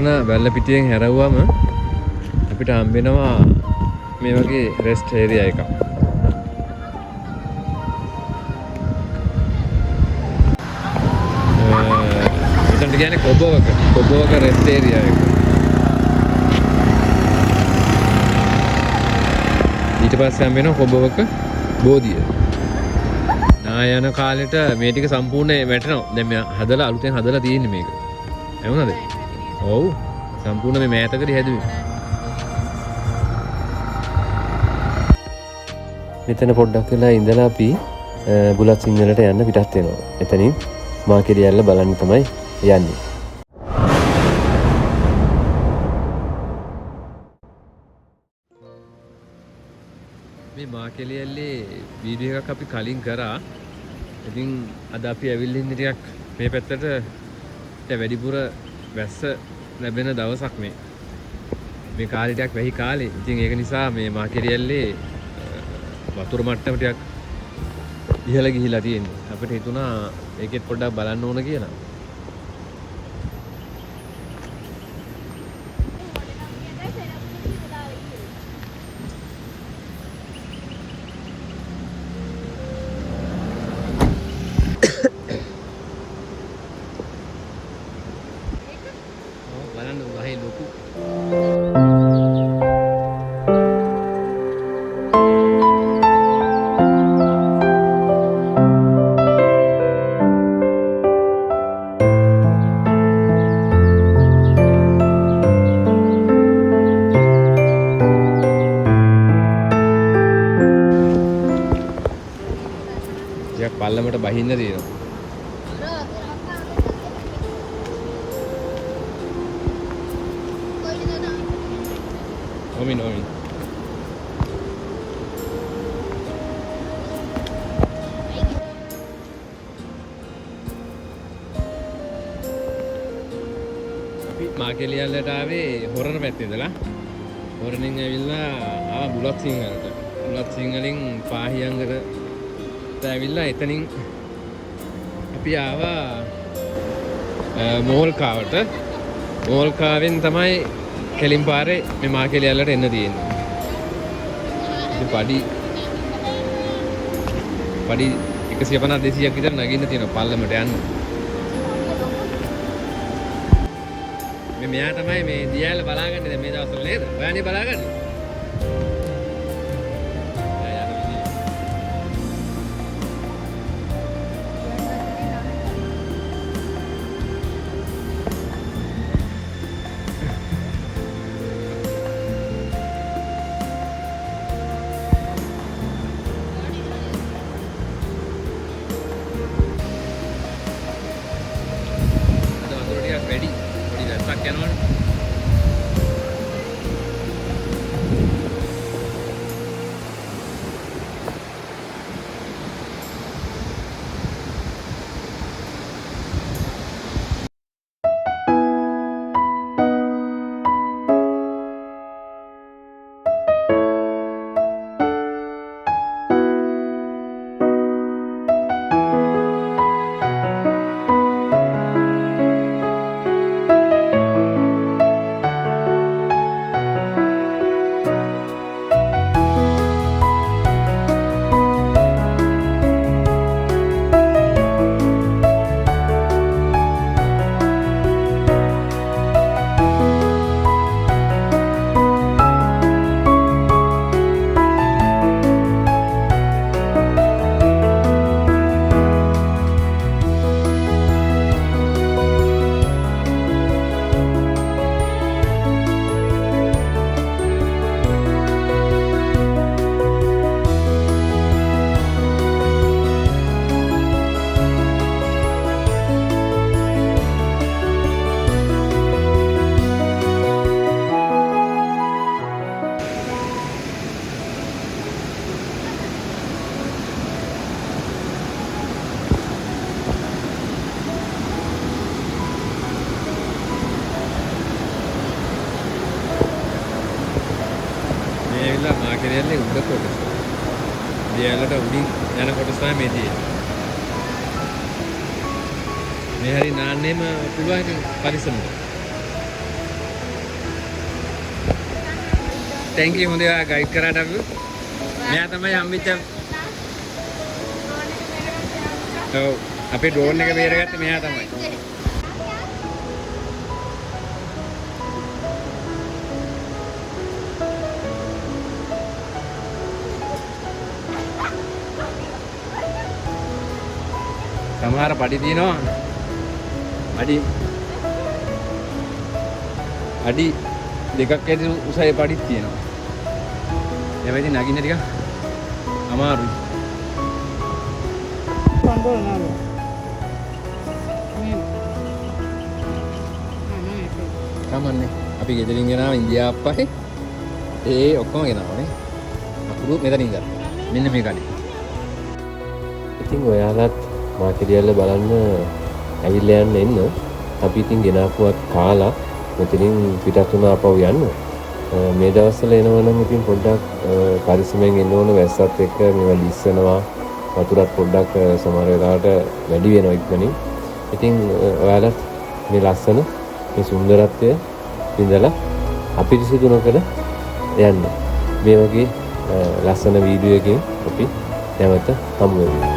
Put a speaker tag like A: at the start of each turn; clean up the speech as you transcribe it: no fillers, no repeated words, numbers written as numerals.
A: පරණ වැල්ල පිටියෙන් හැරවුවම අපිට හම්බෙනවා මේ වගේ රෙස්ට් ඒරියා එකක්. මෙතනට කියන්නේ කොබෝවක රෙස්ට් ඒරියා එක. ඊට පස්සේ හම්බෙනවා කොබෝවක බෝධිය. නායන කාලෙට මේ ටික සම්පූර්ණ වැටෙනවා. දැන් මේ හදලා අලුතෙන් හදලා තියෙන්නේ මේක. එවුනද? ඔව්. සම්පූර්ණ මේ මෑතකදී හැදුවේ. මෙතන පොඩ්ඩක් වෙලා ඉඳලා අපි බුලත් සිංහලට යන්න පිටත් වෙනවා. එතනින් මාකෙරියල්ල බලන්න තමයි යන්නේ. මේ මාකෙරියල්ලේ වීඩියෝ එකක් අපි කලින් කරා. ඉතින් අද අපි ඇවිල්ලා ඉන්නේ ටිකක් මේ පැත්තට වැඩිපුර වැස්ස ලැබෙන දවසක් මේ. මේ කාලේ ටිකක් වැහි කාලේ. ඉතින් ඒක නිසා මේ මාකෙරියල්ලේ වතුර මට්ටම ටිකක් ඉහළ ගිහිලා තියෙනවා. අපිට හිතුණා ඒකෙත් පොඩ්ඩක් බලන්න ඕන කියලා. බලන්න වහේ ලොකු පල්ලමට බහින්න තියෙනවා. නොමි. අපි මාකෙලියල්ලට ආවේ හොරණ පැත්තේ ඉඳලා. හොරණින් ඇවිල්ලා ආවා බුලත් සිංහලට. බුලත් සිංහලෙන් පාහියංගට ඇවිල්ලා එතනින් අපි ආවා මෝල්කාවට. මෝල්කාවෙන් තමයි කෙලින් පාරේ මේ මාකෙලියල්ලට එන්න තියෙන්නේ. පඩි 150 200ක් විතර නගින්න තියෙනවා පල්ලමට යන්න. මෙයා තමයි මේ දියැල බලාගන්නේ දැන් මේ දවස්වල නේද? ඔයානේ බලාගන්නේ. මාකෙරියල්ලේ උඩ කොටස. දියැලට උඩින් යන කොටස තමයි මේ තියෙන්නේ. මේ හරි නාන්නෙම පුළුවන් ඉතින් පරිස්සමට. thank you හොඳයි ඔයා ගයිඩ් කරාට අපි. මෙයා තමයි හම්බෙච්ච ඔව් අපේ ඩ්‍රෝන් එක බේරගත්තේ මෙයා තමයි. සමහර පඩි තියෙනවා. අඩි දෙකක් ඇති උසයි පඩිත් තියෙනවා. ඒවා ඉතින් නගින්න ටික අමාරුයි.
B: කොන්ඩෝල් නෑ.
A: කමන්නේ. අපි ගෙදරින් ගෙනාව ඉන්දියාප්පයි. ඒ ඔක්කොම ගෙනාවනේ. අකුරු මෙතනින් ගත්තා. මෙන්න මේ කඩේ.
C: ඉතින් ඔයාලත් මාකෙරියල්ල බලන්න ඇවිල්ලා යන්න එන්න. අපි ඉතින් ගෙනාපුවත් කාලා මෙතනින් පිටත් වුණා අපව යන්න. මේ දවස්වල එනවනම් ඉතින් පොඩ්ඩක් පරිස්සමෙන් එන්න ඕන වැස්සත් එක්ක මේවා ලිස්සනවා. වතුරත් පොඩ්ඩක් සමහර වෙලාවට වැඩි වෙනවා ඉක්මනින්. ඉතින් ඔයාලත් මේ ලස්සන මේ සුන්දරත්වය විඳලා අපිරිසිදු නොකර යන්න. මේ වගේ ලස්සන වීඩියෝ එකකින් අපි නැවත හමු වෙමු.